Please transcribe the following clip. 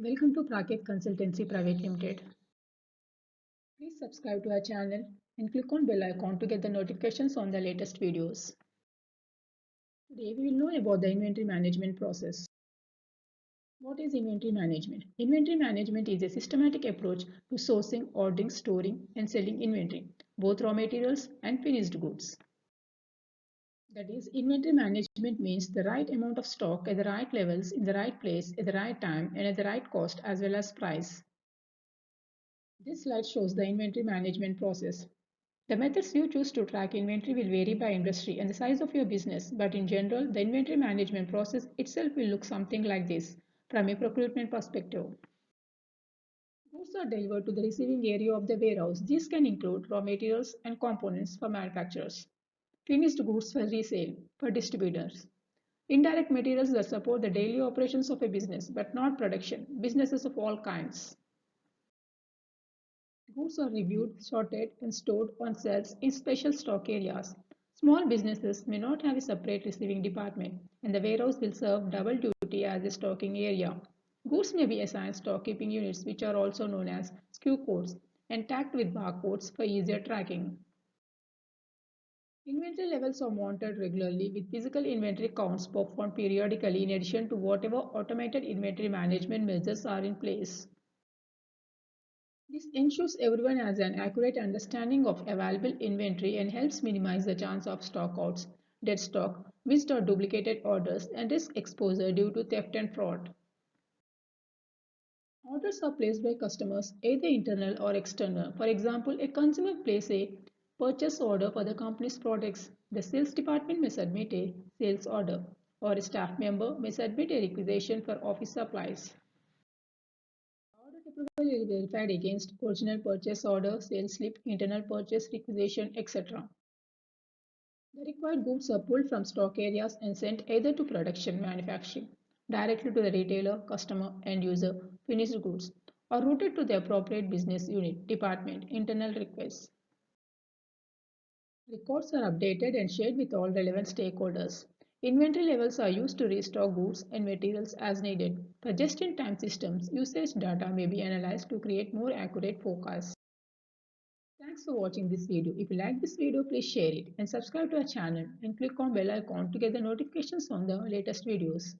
Welcome to Praket Consultancy Private Limited. Please subscribe to our channel and click on bell icon to get the notifications on the latest videos. Today we will know about the inventory management process. What is inventory management? Inventory management is a systematic approach to sourcing, ordering, storing, and selling inventory, both raw materials and finished goods. That is, inventory management means the right amount of stock at the right levels, in the right place, at the right time, and at the right cost as well as price. This slide shows the inventory management process. The methods you choose to track inventory will vary by industry and the size of your business, but in general, the inventory management process itself will look something like this from a procurement perspective. Goods are delivered to the receiving area of the warehouse. These can include raw materials and components for manufacturers, finished goods for resale for distributors, indirect materials that support the daily operations of a business but not production, businesses of all kinds. Goods are reviewed, sorted, and stored on shelves in special stock areas. Small businesses may not have a separate receiving department, and the warehouse will serve double duty as a stocking area. Goods may be assigned stock keeping units, which are also known as SKU codes, and tagged with barcodes for easier tracking. Inventory levels are monitored regularly with physical inventory counts performed periodically in addition to whatever automated inventory management measures are in place. This ensures everyone has an accurate understanding of available inventory and helps minimize the chance of stockouts, dead stock, missed or duplicated orders, and risk exposure due to theft and fraud. Orders are placed by customers, either internal or external. For example, a consumer places a purchase order for the company's products. The sales department may submit a sales order, or a staff member may submit a requisition for office supplies. Order approval is verified against original purchase order, sales slip, internal purchase requisition, etc. The required goods are pulled from stock areas and sent either to production manufacturing, directly to the retailer, customer, end user, finished goods, or routed to the appropriate business unit, department, internal requests. Records are updated and shared with all relevant stakeholders. Inventory levels are used to restock goods and materials as needed. For just-in-time systems, usage data may be analyzed to create more accurate forecasts. Thanks for watching this video. If you like this video, please share it and subscribe to our channel and click on bell icon to get the notifications on the latest videos.